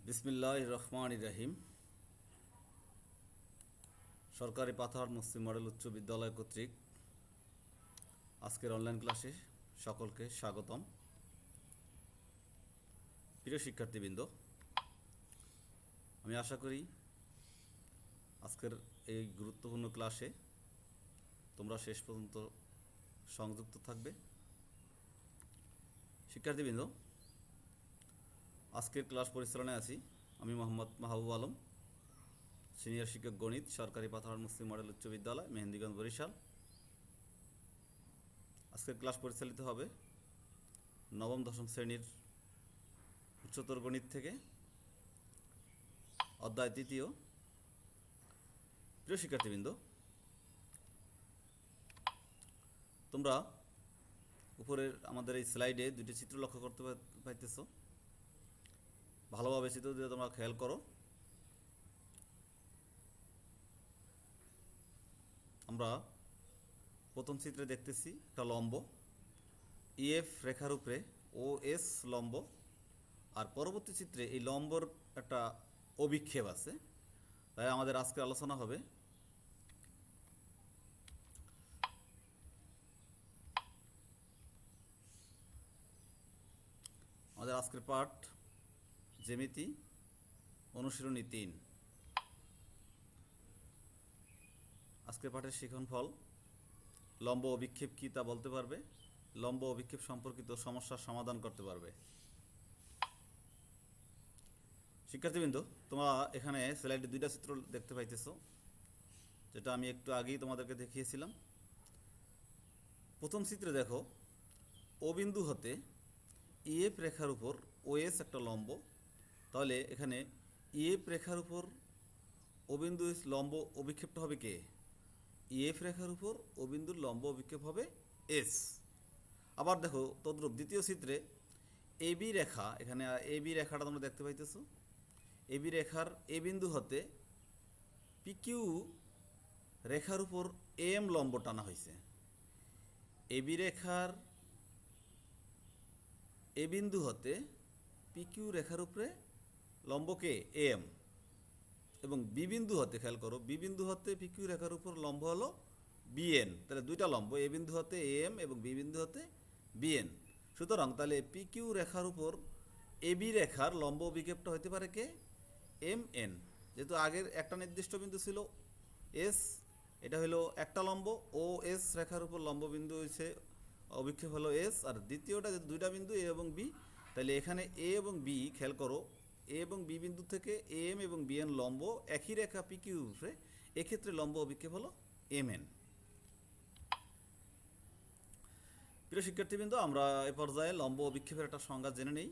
বিসমিল্লাহির রহমানির রহিম। সরকারি পাথার মুসলিম মডেল উচ্চ বিদ্যালয় কর্তৃক আজকের অনলাইন ক্লাসে সকলকে স্বাগতম। প্রিয় শিক্ষার্থীবৃন্দ, আমি আশা করি আজকের এই গুরুত্বপূর্ণ ক্লাসে তোমরা শেষ পর্যন্ত সংযুক্ত থাকবে। শিক্ষার্থীবৃন্দ, আজকের ক্লাস পরিচালনায় আছি আমি মোহাম্মদ মাহবুব আলম, সিনিয়র শিক্ষক গণিত, সরকারি পাথার মুসলিম মডেল উচ্চ বিদ্যালয়, মেহেন্দিগঞ্জ, বরিশাল। আজকের ক্লাস পরিচালিত হবে নবম দশম শ্রেণীর উচ্চতর গণিত থেকে, অধ্যায় তৃতীয়। প্রিয় শিক্ষার্থীবৃন্দ, তোমরা উপরের আমাদের এই স্লাইডে দুটি চিত্র লক্ষ্য করতে পাইতেছ। ভালোভাবে চিত্র দিয়ে তোমরা খেয়াল করো। আমরা প্রথম চিত্রে দেখতেছি একটা লম্ব, ইএফ রেখার উপরে ও এস লম্ব, আর পরবর্তী চিত্রে এই লম্বর একটা অভিক্ষেপ আছে। তাই আমাদের আজকে আলোচনা হবে আমাদের আজকের পাঠ জ্যামিতি অনুশীলনী 3। আজকের পাঠের শিখন ফল লম্ব অভিক্ষেপ কী তা বলতে পারবে, লম্ব অভিক্ষেপ সম্পর্কিত সমস্যার সমাধান করতে পারবে। শিক্ষার্থীবৃন্দ, তোমরা এখানে স্লাইডে দুইটা চিত্র দেখতে পাইতেছো, যেটা আমি একটু আগেই তোমাদেরকে দেখিয়েছিলাম। প্রথম চিত্রে দেখো, ও বিন্দু হতে ইএফ রেখার উপর ওএস একটা লম্ব। তাহলে এখানে ইএফ রেখার উপর ও বিন্দু লম্ব অভিক্ষেপটা হবে কে? ইএফ রেখার উপর ও বিন্দুর লম্ব অভিক্ষেপ হবে এস। আবার দেখো তদ্রূপ দ্বিতীয় চিত্রে এবি রেখা, এখানে এবি রেখাটা তোমরা দেখতে পাইতেছো। এবি রেখার এ বিন্দু হতে পিকিউ রেখার উপর এম লম্ব টানা হয়েছে। এবি রেখার এ বিন্দু হতে পিকিউ রেখার উপরে লম্বকে এম, এবং বি বিন্দু হতে, খেয়াল করো, বি বিন্দু হতে পিকিউ রেখার উপর লম্ব হলো বিএন। তাহলে দুইটা লম্ব, এ বিন্দু হতে এম এবং বি বিন্দু হতে বিএন। সুতরাং তাহলে পিকিউ রেখার উপর এবি রেখার লম্ব অভিক্ষেপটা হতে পারে কে? M N. যেহেতু আগের একটা নির্দিষ্ট বিন্দু ছিল এস, এটা হলো একটা লম্ব, ও এস রেখার উপর লম্ব বিন্দু হয়েছে অভিক্ষেপ হলো এস, আর দ্বিতীয়টা যে দুইটা বিন্দু এ এবং বি, তাহলে এখানে এ এবং বি, খেয়াল করো, এ এবং বি বিন্দু থেকে এম এবং বি এন লম্ব, একই রেখা পিকিউ উপরে, এক্ষেত্রে লম্ব অভিক্ষেপ হলো এম এন। প্রিয় শিক্ষার্থীবৃন্দ, আমরা এ পর্যায়ে লম্ব অভিক্ষেপের একটা সংজ্ঞা জেনে নেই।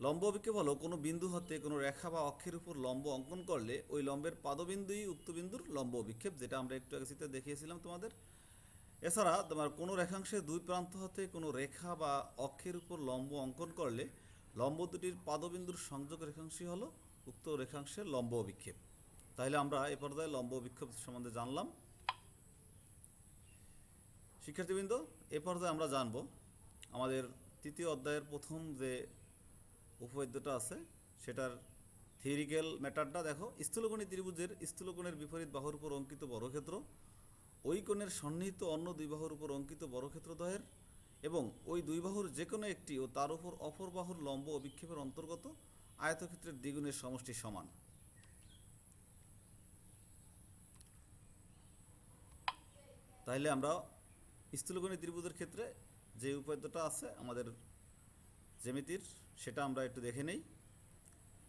লম্ব অভিক্ষেপ হলো কোনো বিন্দু হতে কোনো রেখা বা অক্ষের উপর লম্ব অঙ্কন করলে ওই লম্বের পাদবিন্দুই উক্ত বিন্দুর লম্ব অভিক্ষেপ, যেটা আমরা একটু আগে চিত্রে দেখিয়েছিলাম তোমাদের। এছাড়া তোমার কোনো রেখাংশের দুই প্রান্ত হতে কোনো রেখা বা অক্ষের উপর লম্ব অঙ্কন করলে লম্ব দুটির পাদবিন্দুর সংযোগ রেখাংশই হলো উক্ত রেখাংশের লম্ব অভিক্ষেপ। তাহলে আমরা এ পর্যায়ে লম্ব অভিক্ষেপ সম্বন্ধে জানলাম। শিক্ষার্থীবৃন্দ, এ পর্যায়ে আমরা জানব আমাদের তৃতীয় অধ্যায়ের প্রথম যে উপপাদ্যটা আছে সেটার থিওরিক্যাল ম্যাটারটা। দেখো, স্থূলকোণী ত্রিভুজের স্থূলকোণের বিপরীত বাহুর উপর অঙ্কিত বর্গক্ষেত্র ওই কোণের সন্নিহিত অন্য দুই বাহুর উপর অঙ্কিত বর্গক্ষেত্রদ্বয়ের এবং ওই দুই বাহুর যে কোনো একটি ও তার উপর অপর বাহুর লম্ব অভিক্ষেপের অন্তর্গত আয়তক্ষেত্রের দ্বিগুণের সমষ্টি সমান। তাহলে আমরা স্থূলকোণী ত্রিভুজের ক্ষেত্রে যে উপপাদ্যটা আছে আমাদের জ্যামিতির, সেটা আমরা একটু দেখে নেই।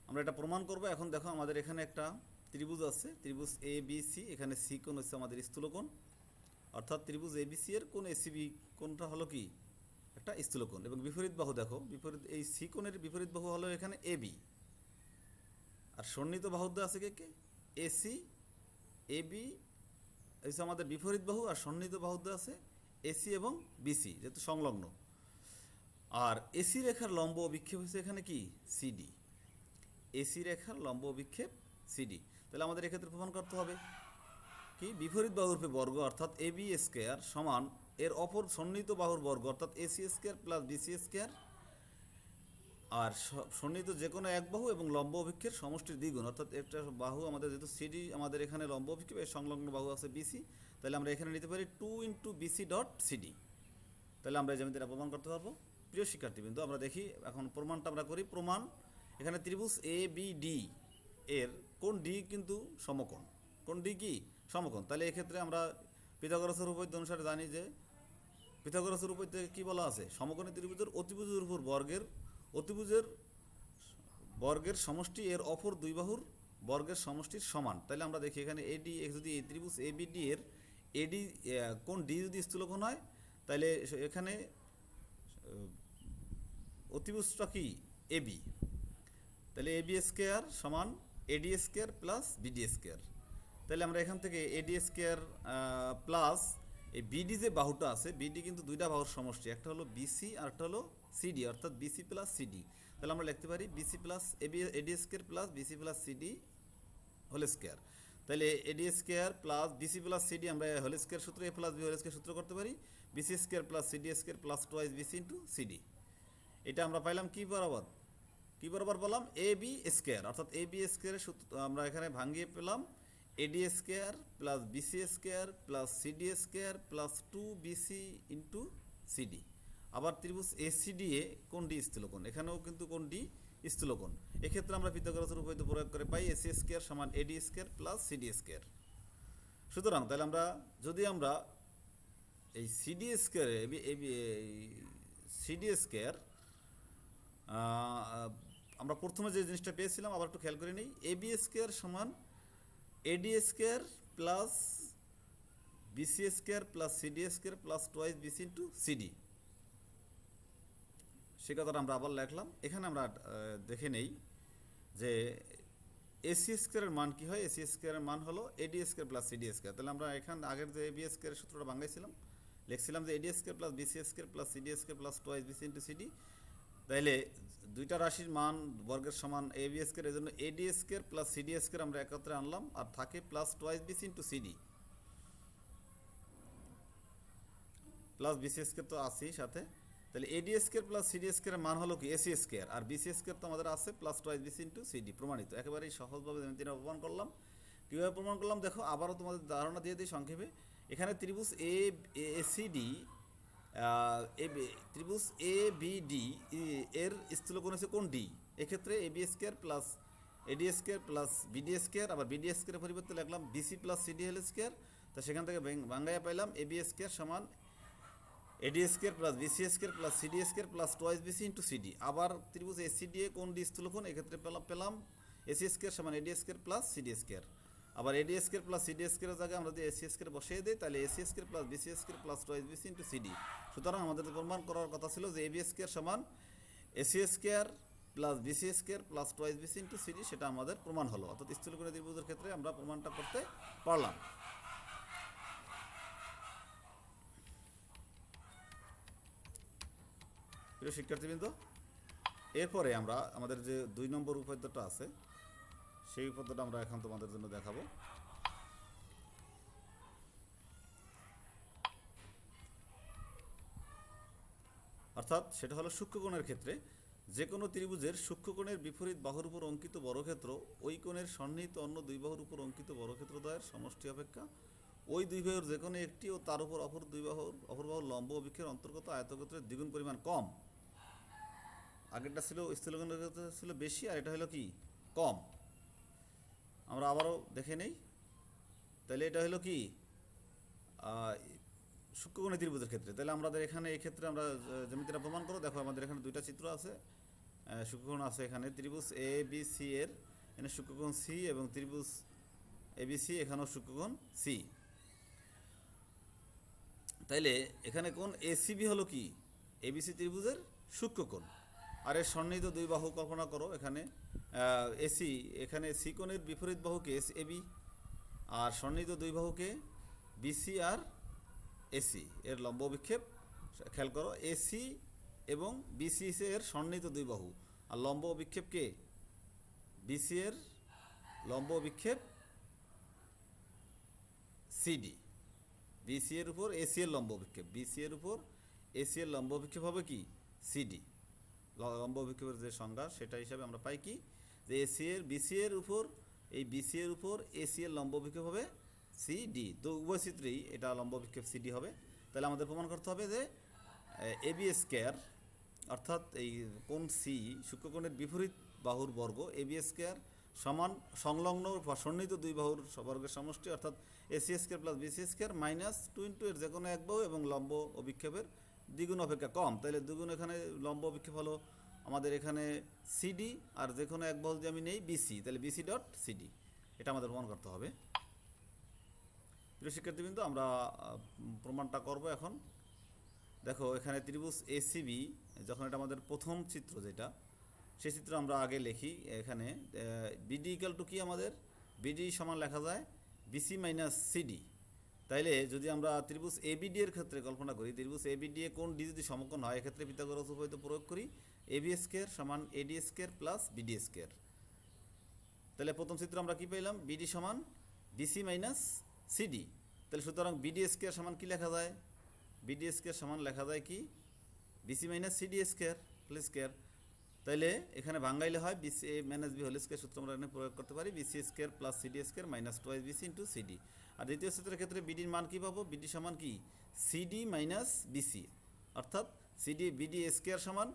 আমরা এটা প্রমাণ করব। এখন দেখো, আমাদের এখানে একটা ত্রিভুজ আছে, ত্রিভুজ এ বি সি। এখানে সি কোণ হচ্ছে আমাদের স্থূলকোণ, অর্থাৎ ত্রিভুজ এ বি সি এর কোণ এসিবি কোণটা হলো কি? একটা স্থূলকোণ। এবং বিপরীত বাহু দেখো, বিপরীত এই সি কোণের বিপরীত বাহু হলো এখানে এ বি, আর সন্নিহিত বাহুদ্বয় আছে কে কে? এসি এ বি হচ্ছে আমাদের বিপরীত বাহু, আর সন্নিহিত বাহুদ্বয় আছে এসি এবং বিসি, যেহেতু সংলগ্ন। আর এসি রেখার লম্ব অভিক্ষেপ হচ্ছে এখানে কি? সিডি। এসি রেখার লম্ব অভিক্ষেপ সিডি। তাহলে আমাদের এক্ষেত্রে প্রমাণ করতে হবে কি? বিপরীত বাহুর বর্গ অর্থাৎ এ বি স্কোয়ার সমান এর অপর সন্নিহিত বাহুর বর্গ অর্থাৎ AC square plus BC square আর সন্নিহিত যে কোনো এক বাহু এবং লম্ব অভিক্ষের সমষ্টির দ্বিগুণ, অর্থাৎ একটা বাহু আমাদের যেহেতু সিডি আমাদের এখানে লম্ব অভিক্ষেপ, এর সংলগ্ন বাহু আছে বিসি, তাহলে আমরা এখানে নিতে পারি 2 × BC.CD। তাহলে আমরা এই জ্যামিতিটা প্রমাণ করতে পারবো। প্রিয় শিক্ষার্থীবৃন্দ, আমরা দেখি এখন প্রমাণটা আমরা করি। প্রমাণ, এখানে ত্রিভুজ এ বি ডি এর কোণ ডি কিন্তু সমকোণ। কোণ ডি কি সমকোণ। তাহলে এক্ষেত্রে আমরা পিথাগোরাসের উপপাদ্য অনুসারে জানি যে পিথাগোরাসের উপপাদ্যে কি বলা আছে, সমকোণী ত্রিভুজের অতিভুজের উপর অতিভুজের বর্গের সমষ্টি এর অপর দুই বাহুর বর্গের সমষ্টির সমান। তাহলে আমরা দেখি এখানে এডি যদি এই ত্রিভুজ এ বি ডি এর এডি কোণ ডি যদি স্থূলকোণ হয়, তাহলে এখানে অতিভুজটা কি এবি, তাহলে এবি স্কোয়ার সমান AD square plus BD square. তাহলে আমরা এখান থেকে এডি স্কোয়ার প্লাস এই বিডি যে বাহুটা আছে, বিডি কিন্তু দুইটা বাহুর সমষ্টি, একটা হলো বিসি আর একটা হলো সিডি, অর্থাৎ বিসি প্লাস সিডি। তাহলে আমরা লিখতে পারি BC plus AD square plus BC plus CD whole square. তাহলে AD square plus BC plus CD আমরা হোল স্কোয়ার সূত্র, A plus B whole square সূত্র করতে পারি, BC square plus CD square plus twice BC into CD. এটা আমরা পাইলাম কি বরাবর বললাম এ বি স্কোয়ার, অর্থাৎ এ বি স্কোয়ারের সূত্র আমরা এখানে ভাঙিয়ে পেলাম AD square plus BC square plus CD square plus 2BC into CD. আবার ত্রিভুজ এসিডি এ কোণ ডি স্থূলকোণ, এখানেও কিন্তু কোণ ডি স্থূলকোণ। এক্ষেত্রে আমরা পিথাগোরাসের উপপাদ্য প্রয়োগ করে পাই এসি স্কোয়ার সমান AD square plus CD square. সুতরাং তাহলে আমরা এই সিডি স্কোয়ার সিডি স্কোয়ার আমরা প্রথমে যে জিনিসটা পেয়েছিলাম আবার একটু খেয়াল করে নিই, এবি স্কোয়ার সমান AD square plus BC square plus CD square plus twice BC into CD. সে কথাটা আমরা আবার লিখলাম। এখানে আমরা দেখে নেই যে এসি স্কোয়ারের মান কি হয়। এসি স্কোয়ারের মান হলো এডি স্কোয়ার প্লাস সিডি স্কোয়ার। তাহলে আমরা এখানে আগের যে এবি স্কোয়ারের সূত্রটা ভাঙাইছিলাম, লিখছিলাম যে AD square plus BC square plus CD square plus twice BC into CD. তাহলে দুইটা রাশির মান বর্গের সমান এ বি স্কোয়ার, এই জন্য AD square plus CD square আমরা একত্রে আনলাম, আর থাকে plus twice BC into CD plus BC square তো আছেই সাথে। তাহলে এডি স্কোয়ার প্লাস সিডি স্কোয়ারের মান হলো কি এসি স্কোয়ার, আর বিসি স্কোয়ার তো আমাদের আছে plus twice BC into CD. প্রমাণিত, একেবারেই সহজভাবে জ্যামিতিটা প্রমাণ করলাম। কীভাবে প্রমাণ করলাম দেখো, আবারও তোমাদের ধারণা দিয়ে দিই সংক্ষেপে। এখানে ত্রিভুজ এসিডি ত্রিভুজ এ বি ডি এর স্থূলকোণ হচ্ছে কোণ ডি। এক্ষেত্রে AB square plus AD square plus BD square, আবার বিডি স্কোয়ারের পরিবর্তে লিখলাম BC plus CD whole square. তো সেখান থেকে বাংলায় পাইলাম এবি স্কোয়ার সমান AD square plus BC square plus CD square plus twice BC into CD. আবার ত্রিভুজ এসিডি এ কোণ ডি স্থূলকোণ, এক্ষেত্রে পেলাম এসি স্কোয়ার সমান AD square plus CD square. আবার এডি স্কোয়ার প্লাস সিডি স্কোয়ারের জায়গায় আমরা যদি এসি স্কোয়ার বসিয়ে দিই, তাহলে AC square plus BC square plus twice BC into CD. সুতরাং আমাদের প্রমাণ করার কথা ছিল যে এবি স্কোয়ার সমান AC square plus BC square plus twice BC into CD, সেটা আমাদের প্রমাণ হলো। অর্থাৎ স্থূলকোণী ত্রিভুজের ক্ষেত্রে আমরা প্রমাণটা করতে পারলাম। প্রিয় শিক্ষার্থীবৃন্দ, এরপরে আমরা আমাদের যে 2 নম্বর উপপাদ্যটা আছে, সেই উপপাদ্যটা আমরা এখন তোমাদের জন্য দেখাবো। অর্থাৎ সেটা হলো সূক্ষ্মকোণের ক্ষেত্রে যে কোনো ত্রিভুজের সূক্ষ্মকোণের বিপরীত বাহুর উপর অঙ্কিত বর্গক্ষেত্র ওই কোণের সন্নিহিত অন্য দুই বাহুর উপর অঙ্কিত বর্গক্ষেত্রদ্বয়ের সমষ্টি অপেক্ষা ওই দুই বাহুর যে কোনো একটি ও তার উপর অপর বাহুর লম্ব অভিক্ষের অন্তর্গত আয়তক্ষেত্রের দ্বিগুণ পরিমাণ কম। আগেরটা ছিল স্থূলকোণের ক্ষেত্রে ছিল বেশি, আর এটা হলো কি কম। আমরা আবারও দেখে নেই। তাহলে এটা হলো কি সূক্ষ্মকোণী ত্রিভুজের ক্ষেত্রে। তাহলে আমাদের এখানে এই ক্ষেত্রে আমরা জ্যামিতিটা প্রমাণ করো। দেখো আমাদের এখানে দুইটা চিত্র আছে, সূক্ষ্মকোণ আছে। এখানে ত্রিভুজ এ বি সি এর এখানে সূক্ষ্মকোণ সি, এবং ত্রিভুজ এ বি সি এখানেও সূক্ষ্মকোণ সি। তাইলে এখানে কোণ এসিবি হলো কি এবিসি ত্রিভুজের সূক্ষ্মকোণ, আর এর সন্নিহিত দুই বাহু কল্পনা করো। এখানে এসি, এখানে সি কোণের বিপরীত বাহুকে এস এবি, আর সন্নিহিত দুই বাহুকে বিসি আর এসি এর লম্ব অভিক্ষেপ। খেয়াল করো, এসি এবং বিসি এর সন্নিহিত দুই বাহু, আর লম্ব অভিক্ষেপকে বিসি এর লম্ব অভিক্ষেপ সিডি। বিসি এর উপর এসি এর লম্ব অভিক্ষেপ, বিসি এর উপর এসি এর লম্ব অভিক্ষেপ হবে কি সিডি। লম্ব অভিক্ষেপের যে সংজ্ঞা সেটা হিসাবে আমরা পাই কি, যে বিসি এর উপর বিসি এর উপর এসি এর লম্ব অভিক্ষেপ হবে সিডি। তো উভয় চিত্রেই এটা লম্ব অভিক্ষেপ সিডি হবে। তাহলে আমাদের প্রমাণ করতে হবে যে এবি স্কয়ার অর্থাৎ এই কোণ সি সূক্ষ্মকোণের বিপরীত বাহুর বর্গ এবি স্কয়ার সমান সংলগ্ন বা সন্নিহিত দুই বাহুর বর্গের সমষ্টি, অর্থাৎ AC square plus BC square minus 2 into এর যে কোনো এক বাহু এবং লম্ব অভিক্ষেপের দ্বিগুণ অপেক্ষা কম। তাহলে দ্বিগুণ এখানে লম্ব অভিক্ষেপ হলো আমাদের এখানে সিডি, আর যে কোনো এক বাহু যদি আমি নেই বিসি, তাহলে বিসি ডট সিডি, এটা আমাদের প্রমাণ করতে হবে। প্রিয় শিক্ষার্থীবৃন্দ, আমরা প্রমাণটা করব এখন। দেখো এখানে ত্রিভুজ এসিবি, যখন এটা আমাদের প্রথম চিত্র যেটা, সেই চিত্র আমরা আগে লিখি। এখানে বিডি ইকাল টু কি, আমাদের বিডি সমান লেখা যায় বিসি মাইনাস সিডি। তাইলে যদি আমরা ত্রিভুজ এবিডি এর ক্ষেত্রে কল্পনা করি, ত্রিভুজ এবিডি এ কোণ ডি যদি সমকোণ হয়, এক্ষেত্রে পিথাগোরাস উপপাদ্য প্রয়োগ করি, এবি স্কয়ার সমান AD square plus BD square. তাহলে প্রথম চিত্র আমরা কি পেলাম, বিডি সমান বিসি মাইনাস সিডি। তাহলে সুতরাং বিডি স্কয়ার সমান কি লেখা যায়, বিডি স্কয়ার সমান লেখা যায় কি BC minus CD square whole square. তাইলে এখানে ভাঙাইলে হয় BC A minus B whole square সূত্র আমরা এখানে প্রয়োগ করতে পারি, BC square plus CD square minus twice BC into CD. আর দ্বিতীয় সূত্রের ক্ষেত্রে বিডির মান কী পাবো, বিডি সমান কি সিডি মাইনাস বিসি, অর্থাৎ সিডি বিডি স্কয়ার সমান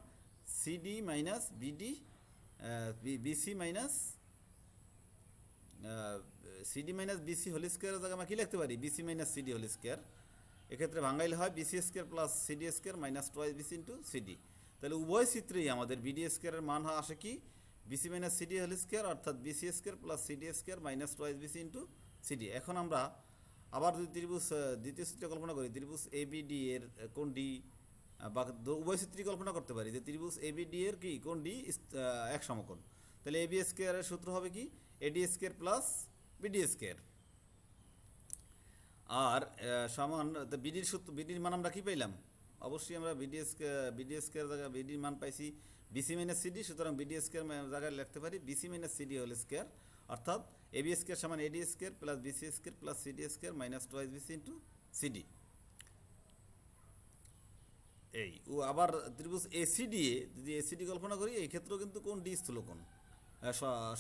CD minus BD BC minus CD minus BC whole স্কয়ারের জায়গায় আমরা কী লিখতে পারি, BC minus CD whole square. এক্ষেত্রে ভাঙাইলে হয় BC square plus CD square minus twice BC into CD. তাহলে উভয় চিত্রেই আমাদের বিডি স্কয়ারের মান আসে কি BC minus CD whole square, অর্থাৎ BC square plus CD square minus twice BC into CD. এখন আমরা আবার যদি ত্রিভুজ দ্বিতীয় চিত্রে কল্পনা করি, ত্রিভুজ এবিডি এর কোণ ডি, বা উভয় চিত্রই কল্পনা করতে পারি যে ত্রিভুজ এবিডি এর কি কোণ ডি এক সমকোণ। তাহলে এবি স্কয়ারের সূত্র হবে কি এডি স্কয়ার প্লাস বিডি স্কয়ার। আর সমান বিডির সূত্র, বিডির মান আমরা কি পাইলাম, অবশ্যই আমরা বিডি স্কয়ার জায়গায় বিডির মান পাইছি বিসি মাইনাস সিডি, সুতরাং বিডি স্কয়ার জায়গায় লিখতে পারি BC minus CD whole square, অর্থাৎ এবি স্কয়ার সমান AD square plus BC square plus CD square minus twice BC into CD. এই ও আবার ত্রিভুজ এসিডি এ যদি এসিডি কল্পনা করি, এই ক্ষেত্রেও কিন্তু কোণ ডি স্থূলকোণ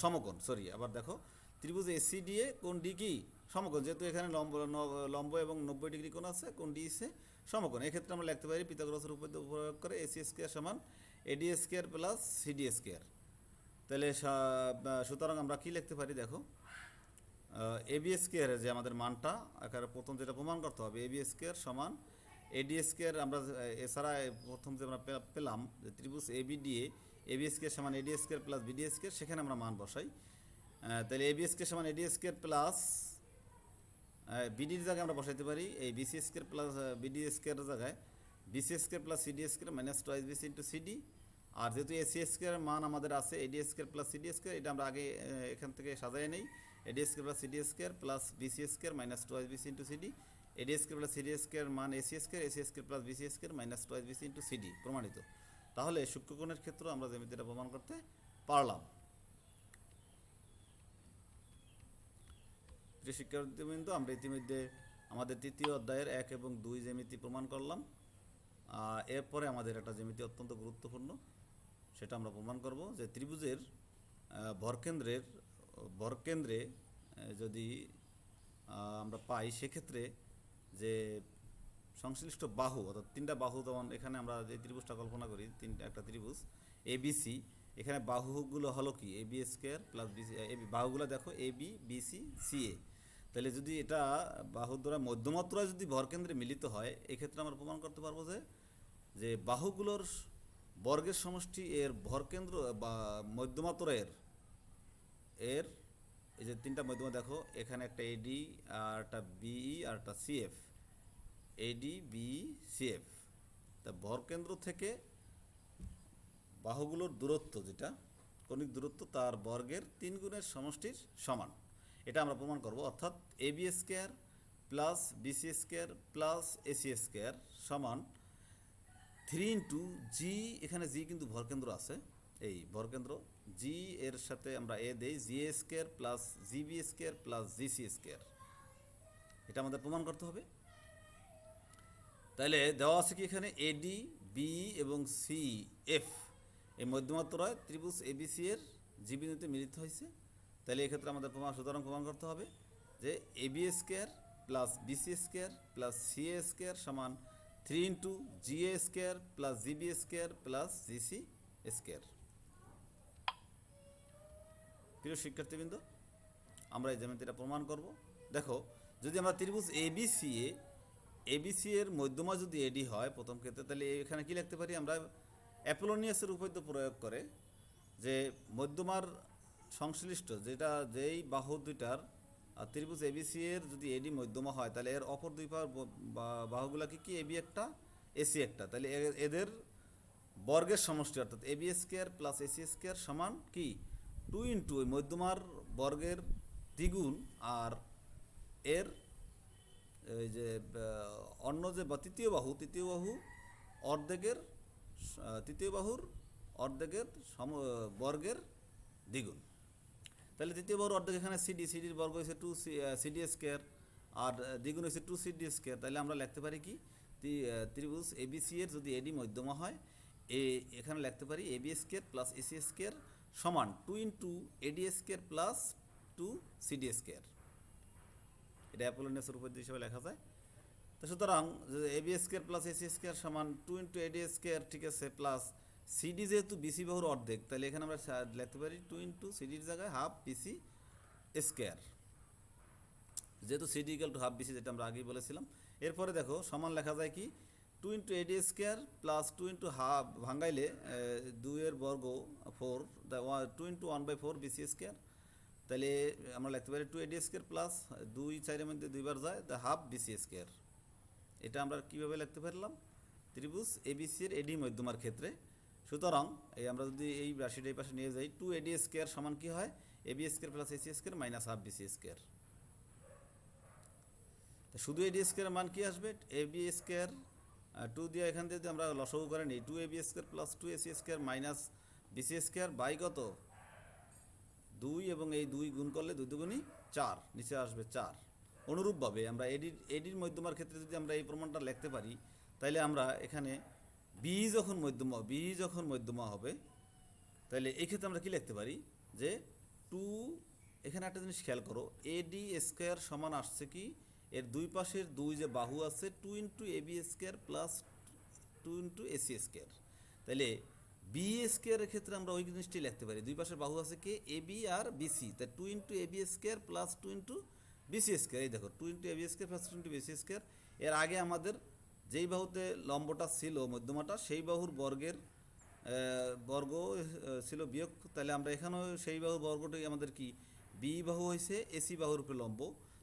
সমকোণ, সরি আবার দেখো ত্রিভুজ এসিডি এ কোণ ডি কি সমকোণ, যেহেতু এখানে লম্ব এবং 90 ডিগ্রি কোণ আছে, কোণ ডি সে সমকোণ। এক্ষেত্রে আমরা লিখতে পারি পিথাগোরাসের উপপাদ্য প্রয়োগ করে এসি স্কয়ার সমান AD square plus CD square. তাহলে সুতরাং আমরা কি লিখতে পারি, দেখো এবি স্কয়ারের যে আমাদের মানটা এখানে প্রথম যেটা প্রমাণ করতে হবে, এবি স্কয়ার সমান এডি স্কয়ার। আমরা এছাড়া প্রথম যে আমরা পেলাম যে ত্রিভুজ এবিডি এ এবি স্কয়ার সমান AD square plus BD square, সেখানে আমরা মান বসাই। তাহলে এবি স্কয়ার সমান এডি স্কয়ার প্লাস বিডির জায়গায় আমরা বসাইতে পারি এই বিসি স্কয়ার প্লাস বিডি স্কয়ারের জায়গায় BC square plus CD square minus twice BC into CD. আর যেহেতু এসি স্কয়ারের মান আমাদের আছে AD square plus CD square, এটা আমরা আগে এখান থেকে সাজাই নেই, AD square plus CD square plus BC square minus twice BC into CD. AD square plus CD square মান AC square plus BC square minus twice BC into CD প্রমাণিত। তাহলে সূক্ষ্মকোণের ক্ষেত্রে আমরা জ্যামিতিটা প্রমাণ করতে পারলাম। প্রিয় শিক্ষার্থীবৃন্দ, আমরা ইতিমধ্যে আমাদের তৃতীয় অধ্যায়ের 1 এবং 2 জ্যামিতি প্রমাণ করলাম। এরপরে আমাদের একটা জ্যামিতি অত্যন্ত গুরুত্বপূর্ণ, সেটা আমরা প্রমাণ করব যে ত্রিভুজের ভরকেন্দ্রে যদি আমরা পাই, সেক্ষেত্রে যে সংশ্লিষ্ট বাহু অর্থাৎ 3টা বাহু, যেমন এখানে আমরা যে ত্রিভুজটা কল্পনা করি একটা ত্রিভুজ এবিসি, এখানে বাহুগুলো হলো কি এবি স্কয়ার প্লাস বিসি, বাহুগুলো দেখো এবি বিসি সিএ। তাহলে যদি এটা বাহুর দ্বারা মধ্যমাত্রায় যদি ভরকেন্দ্রে মিলিত হয়, এক্ষেত্রে আমরা প্রমাণ করতে পারবো যে বাহুগুলোর বর্গের সমষ্টি এর ভরকেন্দ্র বা মধ্যমাত্রায়ের এর এই যে 3টা মধ্যমা দেখো, এখানে একটা এডি আর একটা বিই আর একটা সিএফ, এডি বি সিএফ। তা ভরকেন্দ্র থেকে বাহুগুলোর দূরত্ব, যেটা কৌণিক দূরত্ব, তার বর্গের 3 গুণের সমষ্টির সমান, এটা আমরা প্রমাণ করব। অর্থাৎ AB square plus BC square plus AC square সমান 3 ইন্টু জি, এখানে জি কিন্তু ভরকেন্দ্র আছে, এই ভরকেন্দ্র জি এর সাথে আমরা এ দেই G A square plus G B square plus G C square, এটা আমাদের প্রমাণ করতে হবে। তাহলে দেওয়া আছে কি এখানে এডি বি এবং সি এফ, এই মধ্যমা ত্রয় ত্রিভুজ এবিসি এর জি বিন্দুতে মিলিত হয়েছে। তাহলে এক্ষেত্রে আমাদের সুতরাং প্রমাণ করতে হবে যে AB square plus BC square plus CA square সমান 3 into GA square plus GB square plus GC square. প্রিয় শিক্ষার্থীবৃন্দ, আমরা এই জ্যামিতিটা প্রমাণ করব। দেখো, যদি আমরা ত্রিভুজ এবিসি এর মধ্যমা যদি এডি হয় প্রথম ক্ষেত্রে, তাহলে এখানে কি লিখতে পারি আমরা? অ্যাপোলোনিয়াসের উপপাদ্য প্রয়োগ করে যে মধ্যমার সংশ্লিষ্ট যেই বাহু দুইটার ত্রিভুজ এবিসি এর যদি এডি মধ্যমা হয়, তাহলে এর অপর দুই বাহুগুলা কি এবি একটা এসি একটা, তাহলে এদের বর্গের সমষ্টি অর্থাৎ AB square plus AC square সমান কি 2 ইন্টু ওই মধ্যমার বর্গের দ্বিগুণ আর এর এই যে অন্য যে তৃতীয় বাহু অর্ধেকের তৃতীয় বাহুর অর্ধেকের বর্গের দ্বিগুণ। তাহলে তৃতীয় বাহুর অর্ধেক এখানে সিডির বর্গ হয়েছে 2 সিডি স্কোয়ার আর দ্বিগুণ হয়েছে 2 সিডি স্কোয়ার। তাহলে আমরা লিখতে পারি কি ত্রিভুজ এবিসি এর যদি এডি মধ্যমা হয়, এখানে লিখতে পারি AB square plus AC square সমান 2 into AD square plus 2 CD square. এটা অ্যাপোলোনিয়াসের উপপাদ্য হিসেবে লেখা যায়। তো সুতরাং AB square plus AC square সমান 2 ইন্টু এডি স্কোয়ার, ঠিক আছে, প্লাস সিডি যেহেতু বিসি বাহুর অর্ধেক, তাহলে এখানে আমরা লিখতে পারি 2 ইন্টু সিডির জায়গায় হাফ বিসি স্কোয়ার, যেহেতু CD equal to half BC, যেটা আমরা আগেই বলেছিলাম। এরপরে দেখো সমান লেখা যায় কি 2 into AD square plus 2 into half ভাঙাইলে 2 এর বর্গ 4, 2 ইন্টু 1/4 বিসি স্কোয়ার। তাহলে আমরা লিখতে পারি 2 এডি স্কোয়ার প্লাস 2 4-এর মধ্যে 2 বার যায়, দ্য হাফ বিসি স্কোয়ার। এটা আমরা কীভাবে লিখতে পারলাম? ত্রিভুজ এবিসি এর এডি মধ্যমার ক্ষেত্রে। সুতরাং আমরা যদি এই রাশিটা এই পাশে নিয়ে যাই, 2 এডি স্কোয়ার সমান কি হয়? AB square plus AC square minus half BC square. শুধু এডি স্কোয়ার মান কি আসবে? এবি স্কোয়ার 2 দিয়ে এখান থেকে আমরা লসাগু করে নিই, 2 AB square plus 2 AC square minus BC square by কত? 2 এবং এই 2 গুণ করলে 2 দুগুণই 4, নিচে আসবে 4। অনুরূপভাবে আমরা এডির মধ্যমার ক্ষেত্রে যদি আমরা এই প্রমাণটা লিখতে পারি, তাহলে আমরা এখানে বি যখন মধ্যমা হবে, তাহলে এই ক্ষেত্রে আমরা কি লিখতে পারি যে 2, এখানে একটা জিনিস খেয়াল করো, এডি স্কোয়ার সমান আসছে কি এর দুই পাশের দুই যে বাহু আছে 2 into AB square plus 2 into AC square. তাহলে বি স্কোয়ারের ক্ষেত্রে আমরা ওই জিনিসটি লিখতে পারি, দুই পাশের বাহু আছে কে এবি আর বিসি, তাই 2 into AB square plus 2 into BC square. এই দেখো 2 into AB square plus 2 into BC square. এর আগে আমাদের যেই বাহুতে লম্বটা ছিল মধ্যমাটা, সেই বাহুর বর্গের বর্গ ছিল বিয়োগ, তাহলে আমরা এখানেও সেই বাহুর বর্গটাই আমাদের কি বি বাহু হয়েছে এসি বাহুর উপরে লম্ব।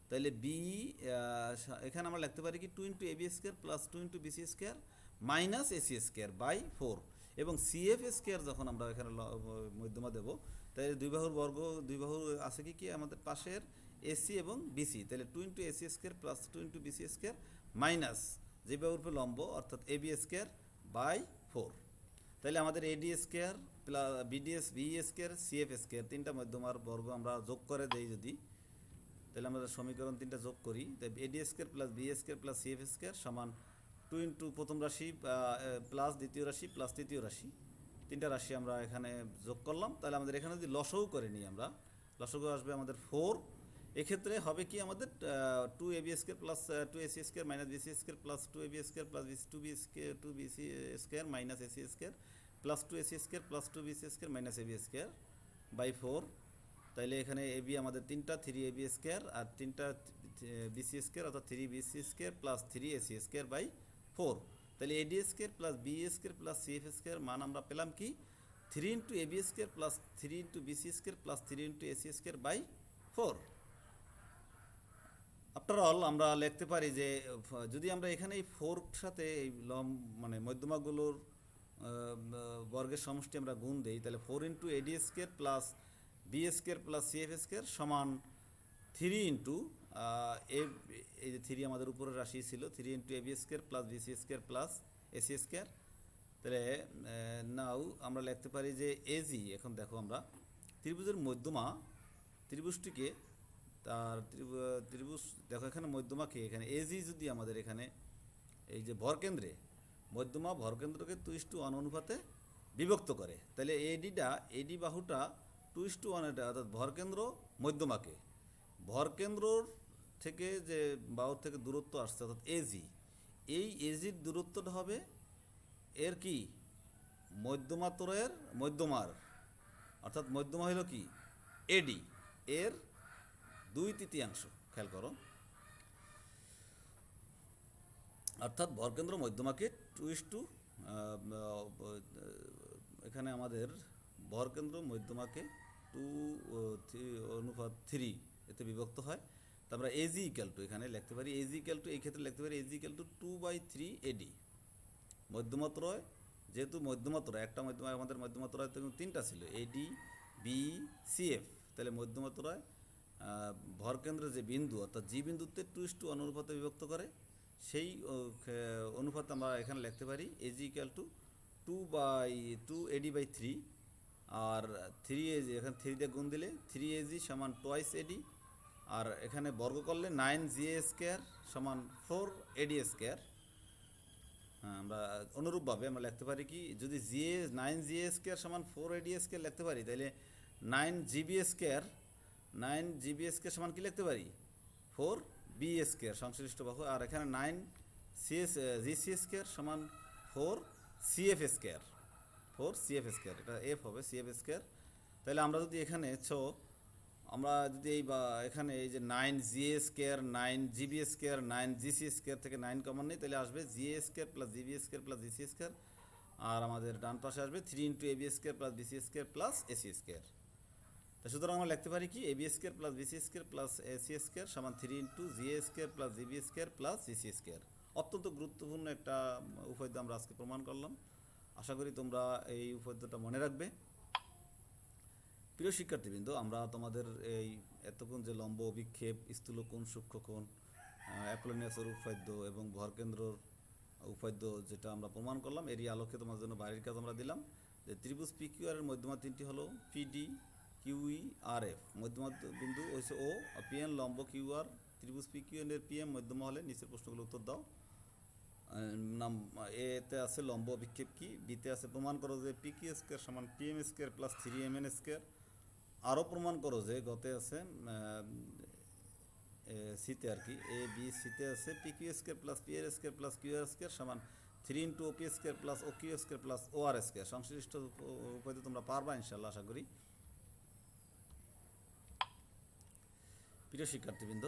তাহলে বি এখানে আমরা লিখতে পারি কি 2 into AB square plus 2 into BC square minus AC square by 4। এবং সিএফ স্কোয়ার যখন আমরা এখানে মধ্যমা দেবো, তাহলে দুই বাহু আছে কি আমাদের পাশের এসি এবং বিসি, তাহলে 2 into AC square plus 2 into BC square minus যে বাহুর উপরে লম্ব অর্থাৎ এবি স্কোয়ার বাই 4। তাহলে আমাদের AD square plus B square CF square তিনটা মধ্যমার বর্গ আমরা যোগ করে দেই যদি, তাহলে আমরা সমীকরণ তিনটা যোগ করি, তাই AD square plus B square plus CF square সমান 2 ইন্টু প্রথম রাশি প্লাস দ্বিতীয় রাশি প্লাস তৃতীয় রাশি, তিনটা রাশি আমরা এখানে যোগ করলাম। তাহলে আমাদের এখানে যদি লসাগু করে নিই আমরা, লসাগু আসবে আমাদের 4। এক্ষেত্রে হবে কি আমাদের 2 AB square plus 2 AC square minus BC square plus 2 AB square plus 2 BC square minus AC square plus 2 AC square plus 2 BC square minus AB square by 4। তাইলে এখানে এবি আমাদের 3টা 3 এবি স্কোয়ার আর 3টা বিসি স্কোয়ার অর্থাৎ 3 BC square plus 3 AC square by 4। তাহলে AD square plus B square plus CF square মান আমরা পেলাম কি 3 into AB square plus 3 into BC square plus 3 into AC square by 4। After all আমরা লিখতে পারি যে যদি আমরা এখানে এই 4 সাথে এই মানে মধ্যমাগুলোর বর্গের সমষ্টি আমরা গুণ দেই, তাহলে 4 into AD square plus B square plus CF square সমান 3 ইন্টু এই যে 3 আমাদের উপরের রাশি ছিল 3 into AB square plus BC square plus AC square. তাহলে নাও আমরা লিখতে পারি যে এজি, এখন দেখো আমরা ত্রিভুজের মধ্যমা ত্রিভুজটিকে তার ত্রিভুজ দেখো এখানে মধ্যমাকে এখানে এজি যদি আমাদের এখানে এই যে ভরকেন্দ্রে মধ্যমা ভরকেন্দ্রকে 2:1 অনুপাতে বিভক্ত করে। তাহলে এডি বাহুটা 2:1 এটা, অর্থাৎ ভরকেন্দ্র মধ্যমাকে, ভরকেন্দ্রর থেকে যে বাহুর থেকে দূরত্ব আসছে অর্থাৎ এজি, এই এজির দূরত্বটা হবে এর কি মধ্যমাত্রয়ের মধ্যমার, অর্থাৎ মধ্যমা হলো কি এডি, এর 2/3। খেয়াল করো, অর্থাৎ ভরকেন্দ্র মধ্যমাকে 2:, এখানে আমাদের ভরকেন্দ্র মধ্যমাকে 2:3 এতে বিভক্ত হয়। তো আমরা এজি ইকুয়াল টু এখানে লিখতে পারি, এজি ইকুয়াল টু এই ক্ষেত্রে লিখতে পারি এজি ইকুয়াল টু 2/3 এডি। মধ্যমাত্রয়, যেহেতু মধ্যমাত্রা একটা মধ্যমা, আমাদের মধ্যমাত্রায় তো 3টা ছিল, এডি বি সিএফ, তাহলে মধ্যমাত্রায় ভরকেন্দ্রের যে বিন্দু অর্থাৎ জি বিন্দুতে 2:1 অনুপাতে বিভক্ত করে, সেই অনুপাতে আমরা এখানে লিখতে পারি AG equal to 2/2 AD by 3, আর 3 এজি এখানে 3 দিয়ে গুণ দিলে 3 এজি সমান 2 এডি, আর এখানে বর্গ করলে 9 জিএ স্কোয়ার সমান 4 এডি স্কোয়ার। আমরা অনুরূপভাবে আমরা লিখতে পারি কি, যদি 9 জিএ স্কোয়ার সমান 4 এডি স্কোয়ার লিখতে পারি, তাহলে 9 জিবি স্কোয়ার সমান কি লিখতে পারি 4 বি স্কোয়ার সংশ্লিষ্ট বাহু, আর এখানে 9 জিসি স্কোয়ার সমান 4 সিএফ স্কোয়ার, এটা এফ হবে সিএফ স্কোয়ার। তাহলে আমরা যদি এখানে আমরা যদি এখানে এই যে 9 GA square 9 GB square 9 GC square থেকে 9 কমন নেই, তাহলে আসবে GA square plus GB square plus GC square, আর আমাদের ডান পাশে আসবে 3 into AB square plus BC square plus AC square. তো সুতরাং আমরা লিখতে পারি কি AB square plus BC square plus AC square সমান 3 into GA square plus GB square plus GC square. অত্যন্ত গুরুত্বপূর্ণ একটা উপপাদ্য আমরা আজকে প্রমাণ করলাম। আশা করি তোমরা এই উপপাদ্যটা মনে রাখবে। প্রিয় শিক্ষার্থীবৃন্দ, আমরা তোমাদের এই এতক্ষণ যে লম্ব অভিক্ষেপ, স্থূলকোণ, সূক্ষ্মকোণ, অ্যাপোলোনিয়াসের উপপাদ্য এবং ভরকেন্দ্রর উপপাদ্য যেটা আমরা প্রমাণ করলাম, এরই আলোকে তোমার জন্য বাইরের কাজ আমরা দিলাম যে ত্রিভুজ পিকিউআর এর মধ্যমা তিনটি হলো পিডি, কিউই, আর এফ। মধ্যমা বিন্দু হচ্ছে ও, পিএন লম্ব কিউআর, ত্রিভুজ পিকিউআর এর পিএম মধ্যমা হলে নিচের প্রশ্নগুলো উত্তর দাও। নাম এতে আছে লম্ব অভিক্ষেপ কি, বিতে আছে প্রমাণ করো যে পিকিউ স্কোয়ার সমান PM square plus 3mn square, আরও প্রমাণ করো যে গতে আছে সিতে আর কি, এ বি সিতে আছে PQ square plus PR square plus QR square সমান 3 ইন্টু ওপি square plus O Q square plus ও আর স্কোয়ার। সংশ্লিষ্ট উপায়তে তোমরা পারবা ইনশাল্লাহ, আশা করি। প্রিয় শিক্ষার্থীবৃন্দ,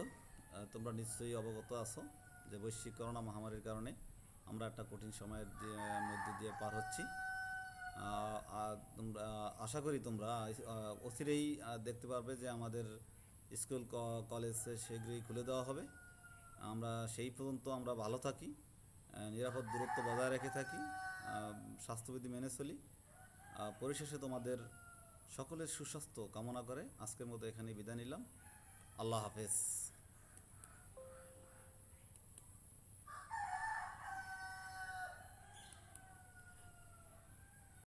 তোমরা নিশ্চয়ই অবগত আছো যে বৈশ্বিক করোনা মহামারীর কারণে আমরা একটা কঠিন সময়ের মধ্যে দিয়ে পার হচ্ছি। তোমরা আশা করি তোমরা অচিরেই দেখতে পারবে যে আমাদের স্কুল কলেজ শীঘ্রই খুলে দেওয়া হবে। আমরা সেই পর্যন্ত আমরা ভালো থাকি, নিরাপদ দূরত্ব বজায় রেখে থাকি, স্বাস্থ্যবিধি মেনে চলি। পরিশেষে তোমাদের সকলের সুস্বাস্থ্য কামনা করে আজকের মতো এখানে বিদায় নিলাম। আল্লাহ হাফেজ।